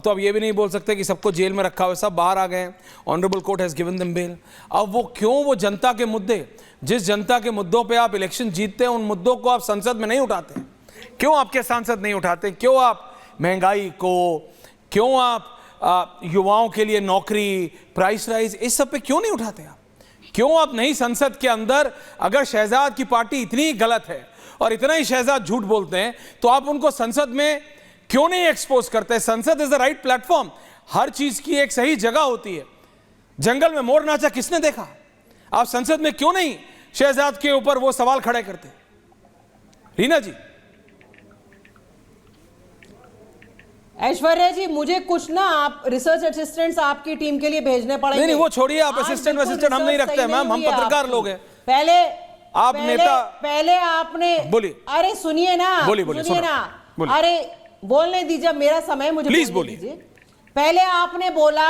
अब तो आप ये भी नहीं बोल सकते कि सबको जेल में रखा हुआ, सब बाहर आ गए, honourable court has given them bail. अब वो क्यों, वो जनता के मुद्दे, जिस जनता के मुद्दों पे आप इलेक्शन जीतते हैं, उन मुद्दों को आप संसद में नहीं उठाते? क्यों आपके सांसद नहीं उठाते? क्यों आप महंगाई को, क्यों आप युवाओं के लिए नौकरी, प्राइस राइज, इस सब पे क्यों नहीं उठाते आप? क्यों आप नहीं संसद के अंदर, अगर शहजाद की पार्टी इतनी गलत है और इतना ही शहजाद झूठ बोलते हैं, तो आप उनको संसद में क्यों नहीं एक्सपोज करते? संसद इज द राइट प्लेटफॉर्म। हर चीज की एक सही जगह होती है। जंगल में मोर नाचा किसने देखा? आप संसद में क्यों नहीं शहजाद के ऊपर वो सवाल खड़े करते? रीना जी। ऐश्वर्या जी, मुझे कुछ ना आप रिसर्च असिस्टेंट्स आपकी टीम के लिए भेजने पड़ेंगे। नहीं, वो छोड़िए, आप असिस्टेंट हम नहीं रखते मैम, हम पत्रकार लोग हैं। पहले आप नेता, पहले आपने, बोलिए। अरे सुनिए ना, बोलिए ना, अरे बोलने दीजिए, मेरा समय, मुझे प्लीज बोलिए। पहले आपने बोला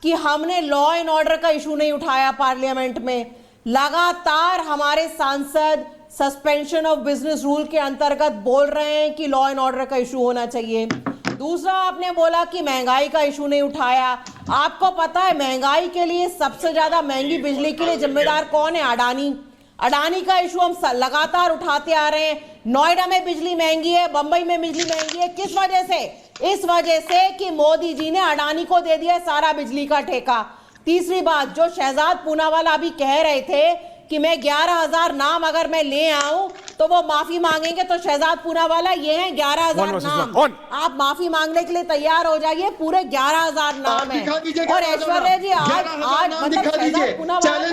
कि हमने लॉ एंड ऑर्डर का इशू नहीं उठाया पार्लियामेंट में। लगातार हमारे सांसद सस्पेंशन ऑफ बिजनेस रूल के अंतर्गत बोल रहे हैं कि लॉ एंड ऑर्डर का इशू होना चाहिए। दूसरा, आपने बोला कि महंगाई का इशू नहीं उठाया। आपको पता है महंगाई के लिए, सबसे ज्यादा महंगी बिजली के लिए जिम्मेदार कौन है? अडानी। अडानी का इशू हम लगातार उठाते आ रहे हैं। नोएडा में बिजली महंगी है, बंबई में बिजली महंगी है, किस वजह से? इस वजह से कि मोदी जी ने अडानी को दे दिया सारा बिजली का ठेका। तीसरी बात, जो शहजाद पूनावाला अभी कह रहे थे कि मैं 11,000 नाम अगर मैं ले आऊं तो वो माफी मांगेंगे, तो शहजाद पूनावाला ये हैं 11,000 नाम। आप माफी मांगने के लिए तैयार हो जाइए, पूरे 11,000 नाम है। और ऐश्वर्या जी, आज मतलब शहजाद पूनावाला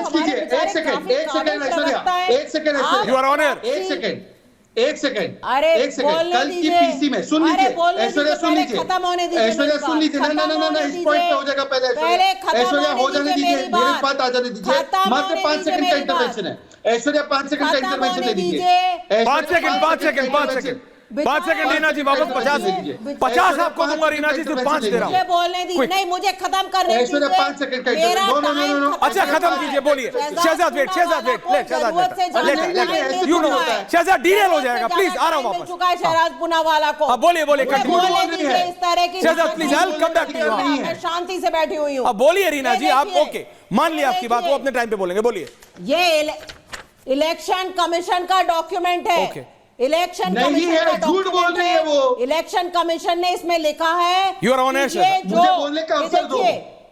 एक सेकंड, अरे कल की पीसी में सुन लीजिए, ऐश्वर्या सुन लीजिए, खत्म होने दीजिए, ऐश्वर्या सुन लीजिए, ना इस पॉइंट पे हो जाएगा। पहले ऐश्वर्या हो जाने दीजिए, मेरी बात आ जाने दीजिए। मात्र 5 सेकंड का इंटरवेंशन है ऐश्वर्या, 5 सेकंड का इंटरवेंशन दे दीजिए। 5 सेकंड रीना जी, वापस 50 आपको दूंगा रीना जी, सिर्फ 5 दे रहा हूँ। बोलने दीजिए, नहीं मुझे खत्म करने दीजिए। ऐश्वर्या 5 सेकंड का इंटरवेंशन, अच्छा खत्म कीजिए, बोलिए। Shahzad wait, Shahzad you know Shahzad derail हो जाएगा, प्लीज आ रहा हूँ वापस। चुका है शहजाद पूनावाला को। बोलिए बोलने दीजिए इस तरह की। Shahzad please, I will come back to you. मैं शांति से बैठी हुई हूँ। अब बोलिए रीना जी, आप ओके, मान लिया आपकी बात, वो अपने टाइम पे बोलेंगे, बोलिए। ये इलेक्शन कमीशन का डॉक्यूमेंट है। इलेक्शन नहीं है, झूठ बोल रही है वो। इलेक्शन कमीशन ने इसमें लिखा है, यूर ऑनर, मुझे बोलने का अवसर दो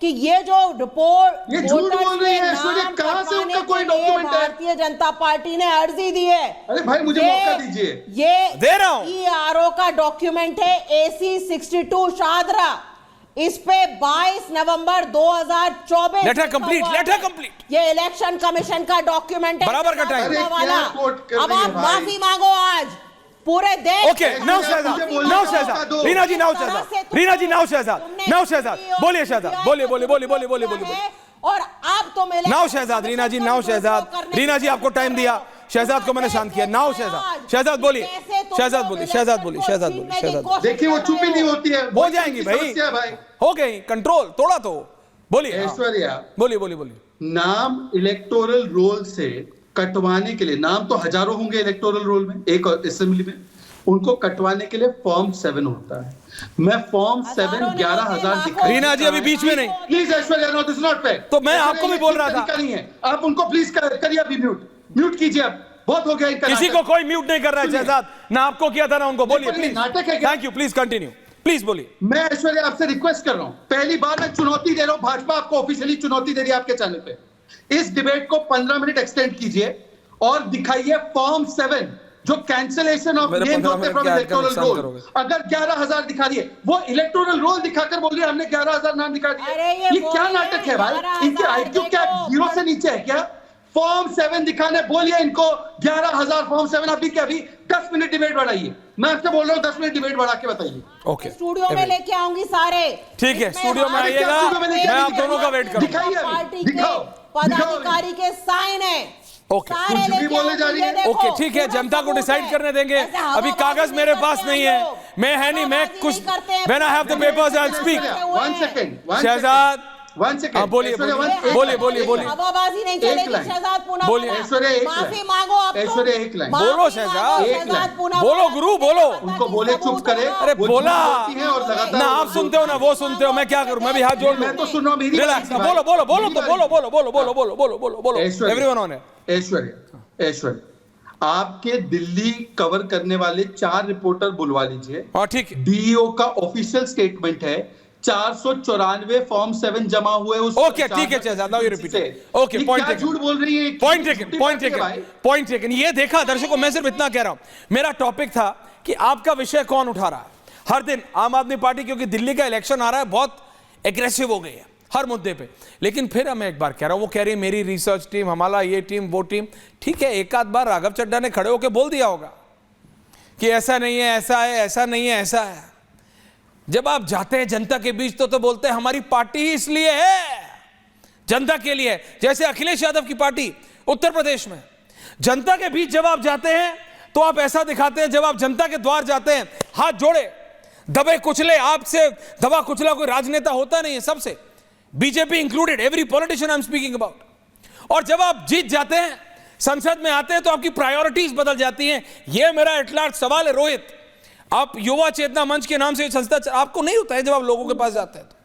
कि ये जो रिपोर्ट, ये झूठ बोल रही है ऐश्वर्या, कहां से उनका कोई डॉक्यूमेंट है? भारतीय जनता पार्टी ने अर्जी दी है। अरे भाई मुझे मौका दीजिए, ये दे रहा हूं। ERO का डॉक्यूमेंट है, AC 62 शाहदरा। इस पे 22 नवंबर 2024 लेटर कंप्लीट। ये इलेक्शन कमीशन का डॉक्यूमेंट है, बराबर का टाइम वाला। अब आप माफी मांगो आज पूरे देश। ओके, नाउ शहजाद, रीना जी नाउ शहजाद, बोलिए शहजाद, बोलिए। और आप तो मिले नाउ शहजाद, रीना जी नाउ शहजाद, रीना जी आपको टाइम दिया, शहजाद को मैंने शांत किया। नाउ शहजाद बोलिए, शहजाद बोलिए। देखिए वो चुप ही नहीं होती है, हो जाएंगी भाई, हो गई कंट्रोल थोड़ा तो। बोलिए ऐश्वर्या, बोलिए। नाम इलेक्टोरल रोल से कटवाने के लिए, नाम तो हजारों होंगे इलेक्टोरल रोल में, एक असेंबली में, उनको कटवाने के लिए फॉर्म 7 होता है। मैं फॉर्म 7 11,000 दिखा। रीना जी अभी बीच में नहीं, please Aishwarya, no this not fair. तो मैं आपको भी बोल रहा था, नहीं है, आप उनको प्लीज करिए अभी म्यूट कीजिए, अब बहुत हो गया इनका। किसी को कोई म्यूट नहीं कर रहा है शहजाद, ना आपको किया था ना उनको। बोलिए प्लीज, नाटक है। Thank you, please continue, please बोलिए। मैं ऐश्वर्या आपसे रिक्वेस्ट कर रहा हूं, पहली बार मैं चुनौती दे रहा हूं, भाजपा आपको ऑफिशियली चुनौती दे रही है आपके चैनल पे। इस डिबेट को 15 मिनट एक्सटेंड कीजिए और दिखाइए फॉर्म 7 जो कैंसिलेशन ऑफ नेम होते फ्रॉम इलेक्टोरल रोल। अगर 11,000 दिखा रही है, वो इलेक्टोरल रोल दिखाकर बोल रही है हमने 11,000 नाम दिखा दिए। ये क्या नाटक है भाई? इनके आईक्यू क्या 0 से नीचे है क्या? फॉर्म 7 दिखाने बोलिए इनको, 11,000 फॉर्म 7। अभी क्या, अभी 10 मिनट डिबेट बढ़ाइए, मैं आपसे बोल रहा हूँ 10 मिनट डिबेट बढ़ा के बताइए। ओके, स्टूडियो में लेके आऊंगी सारे। ठीक है, स्टूडियो में आइएगा, मैं आप दोनों का वेट करूंगा। पार्टी के पदाधिकारी के साइन है। ओके, कुछ भी बोले जा रही है। ओके ठीक है, जनता को डिसाइड करने देंगे। अभी कागज मेरे पास नहीं है, मैं है नहीं, मैं कुछ, when I have the papers I will speak. 1 second, Shahzad one second. हाँ, बोलिए, बोलिए। हवाबाजी नहीं चलेगी लाइन। शहजाद पूना। बोलिए। ऐश्वर्या, एक माफी लाइन। मांगो आप तो। ऐश्वर्या, एक लाइन। माफी बोलो मांगो, शहजाद। एक लाइन। पूना। बोलो गुरु, बोलो। उनको बोले चुप करे। अरे वो बोला झूठ बोलती हैं और लगातार ना, आप सुनते हो ना वो सुनते हो, मैं क्या करूं, मैं भी हाथ जोड़ लूं। मैं तो सुन रहा हूं, मेरी रिलैक्स, बारी। बोलो बोलो बोलो, तो मेरी बोलो बारी। बोलो ऐश्वर्या। एवरीवन ऑन है। ऐश्वर्या, आपके दिल्ली कवर करने वाले 4 रिपोर्टर बुलवा लीजिए। हाँ ठीक है, डीईओ का ऑफिशियल स्टेटमेंट है 494 फॉर्म 7 जमा हुए उस। ओके ठीक है Shahzad, now you repeat. Okay, point taken. झूठ बोल रही है। Point taken. ये देखा दर्शकों, मैं सिर्फ इतना कह रहा हूं, मेरा टॉपिक था कि आपका विषय कौन उठा रहा है। हर दिन आम आदमी पार्टी, क्योंकि दिल्ली का इलेक्शन आ रहा है, बहुत एग्रेसिव हो गई है हर मुद्दे पे। लेकिन फिर मैं एक बार कह रहा हूं, वो कह रही है मेरी रिसर्च टीम, हमारा ये टीम वो टीम, ठीक है। एक आध बार राघव चड्ढा ने खड़े होकर बोल दिया होगा कि ऐसा नहीं है, ऐसा है, ऐसा नहीं है, ऐसा है। जब आप जाते हैं जनता के बीच तो बोलते हैं हमारी पार्टी ही इसलिए है, जनता के लिए। जैसे अखिलेश यादव की पार्टी उत्तर प्रदेश में, जनता के बीच जब आप जाते हैं तो आप ऐसा दिखाते हैं। जब आप जनता के द्वार जाते हैं, हाथ जोड़े, दबे कुचले, आपसे दबा कुचला कोई राजनेता होता नहीं है, सबसे, BJP included, every politician I am speaking about. और जब आप जीत जाते हैं, संसद में आते हैं, तो आपकी प्रायोरिटीज बदल जाती हैं। यह मेरा एटलार्ज सवाल है रोहित। आप युवा चेतना मंच के नाम से संस्था आपको नहीं होता है जब आप लोगों के पास जाते हैं तो,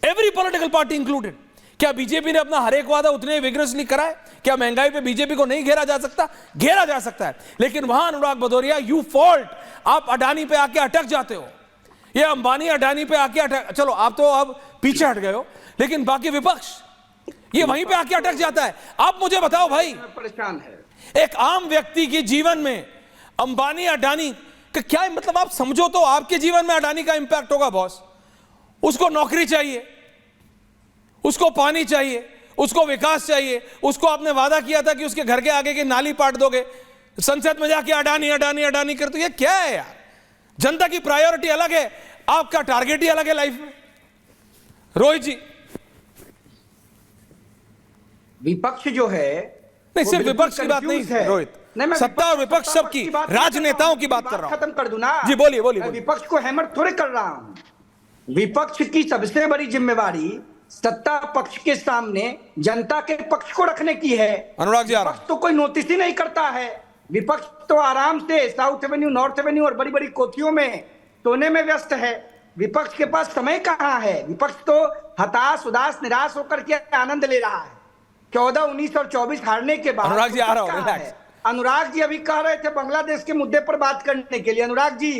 एवरी पॉलिटिकल पार्टी इंक्लूडेड। क्या बीजेपी ने अपना हर एक वादा उतने विग्रसली करा है? क्या महंगाई पे बीजेपी को नहीं घेरा जा सकता? घेरा जा सकता है। लेकिन वहां अनुराग भदौरिया, यू फॉल्ट, आप अडानी पे आके अटक जाते हो। ये अंबानी अडानी पे आके अटक, चलो आप तो अब पीछे हट गए हो, लेकिन बाकी विपक्ष ये वहीं पे आके अटक जाता है। आप मुझे बताओ भाई, परेशान है एक आम व्यक्ति के जीवन में अंबानी अडानी का क्या मतलब? आप समझो तो आपके जीवन में अडानी का इंपैक्ट होगा बॉस। उसको नौकरी चाहिए, उसको पानी चाहिए, उसको विकास चाहिए, उसको आपने वादा किया था कि उसके घर के आगे की नाली पाट दोगे, संसद में जाके अडानी अडानी अडानी कर। तो ये क्या है यार? जनता की प्रायोरिटी अलग है, आपका टारगेट ही अलग है लाइफ में। रोहित जी, विपक्ष जो है, नहीं सिर्फ विपक्ष की बात नहीं है रोहित, नहीं, मैं सत्ता और विपक्ष सबकी, राजनेताओं की बात कर रहा हूं। खत्म कर दूं ना जी बोलिए बोलिए। मैं विपक्ष को हैमर थोड़े कर रहा हूं। विपक्ष की सबसे बड़ी जिम्मेवारी सत्ता पक्ष के सामने जनता के पक्ष को रखने की है। अनुराग जी आ रहा, विपक्ष तो कोई नोटिस ही नहीं करता है। विपक्ष तो आराम से साउथ एवेन्यू, नॉर्थ एवेन्यू और बड़ी बड़ी कोठियों में सोने में व्यस्त है। विपक्ष के पास समय कहां है? विपक्ष तो हताश, उदास, निराश होकर के आनंद ले रहा है। 14, 19 और 24 हारने के बाद अनुराग जी आ रहा हूं, रिलैक्स। अनुराग जी अभी कह रहे थे बांग्लादेश के मुद्दे पर बात करने के लिए। अनुराग जी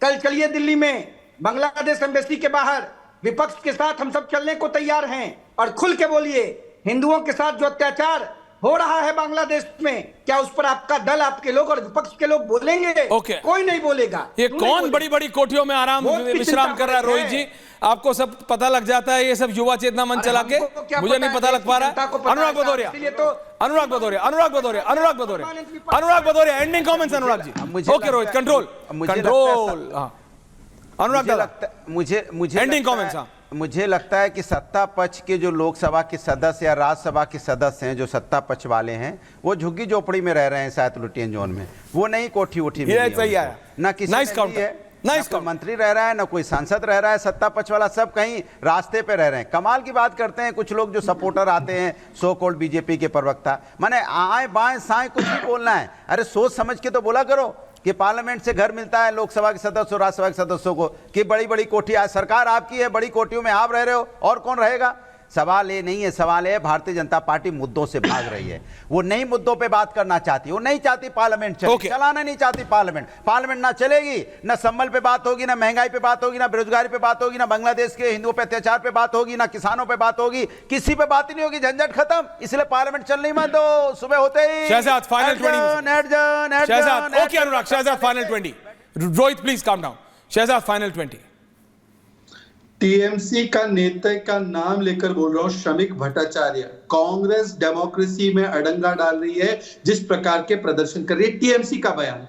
कल चलिए दिल्ली में, बांग्लादेश एम्बेसी के बाहर विपक्ष के साथ हम सब चलने को तैयार हैं। और खुल के बोलिए, हिंदुओं के साथ जो अत्याचार हो रहा है बांग्लादेश में, क्या उस पर आपका दल, आपके लोग और विपक्ष के लोग बोलेंगे? ओके। कोई नहीं बोलेगा। ये कौन बड़ी बड़ी कोठियों में आराम विश्राम कर रहा है? रोहित जी, आपको सब पता लग जाता है, ये सब युवा चेतना मंच चला के, मुझे नहीं पता लग पा रहा है। Anurag Bhadauria, ending comments Anurag ji. Okay Rohit, control. Anurag दादा, मुझे एंडिंग कमेंट्स। मुझे लगता है कि सत्ता पक्ष के जो लोकसभा के सदस्य या राज्यसभा के सदस्य हैं, जो सत्ता पक्ष वाले हैं, वो झुग्गी झोपड़ी में रह रहे हैं शायद लुटियन जोन में। वो नहीं कोठी उठी में, सही आया ना किसी मंत्री रह रहा है, ना कोई सांसद रह रहा है। सत्ता पक्ष वाला सब कहीं रास्ते पे रह रहे हैं। कमाल की बात करते हैं कुछ लोग जो सपोर्टर आते हैं, सो कॉल्ड बीजेपी के प्रवक्ता, माने आए बाएं साएं कुछ भी बोलना है। अरे सोच समझ के तो बोला करो कि पार्लियामेंट से घर मिलता है लोकसभा के सदस्यों, राज्यसभा के सदस्यों को, कि बड़ी बड़ी कोठी, आज सरकार आपकी है, बड़ी कोठियों में आप रह रहे हो, और कौन रहेगा? सवाल ये नहीं है, सवाल है भारतीय जनता पार्टी मुद्दों से भाग रही है। वो नई मुद्दों पे बात करना चाहती है, वो नहीं चाहती पार्लियामेंट चले, चलाना नहीं चाहती पार्लियामेंट ना चलेगी, ना संबल पे बात होगी, ना महंगाई पे बात होगी, ना बेरोजगारी पे बात होगी, ना बांग्लादेश के हिंदुओं पे अत्याचार पे बात होगी, ना किसानों पे बात होगी, किसी पे बात ही नहीं होगी। झंझट खत्म, इसलिए पार्लियामेंट चल नहीं मत दो। सुबह होते ही Shahzad final 20। Shahzad okay, Anurag Shahzad final 20। Rohit please calm down. Shahzad final 20। TMC का नेता का नाम लेकर बोल रहा हूं, श्रमिक भट्टाचार्य। कांग्रेस डेमोक्रेसी में अड़ंगा डाल रही है जिस प्रकार के प्रदर्शन कर रही है, टीएमसी का बयान।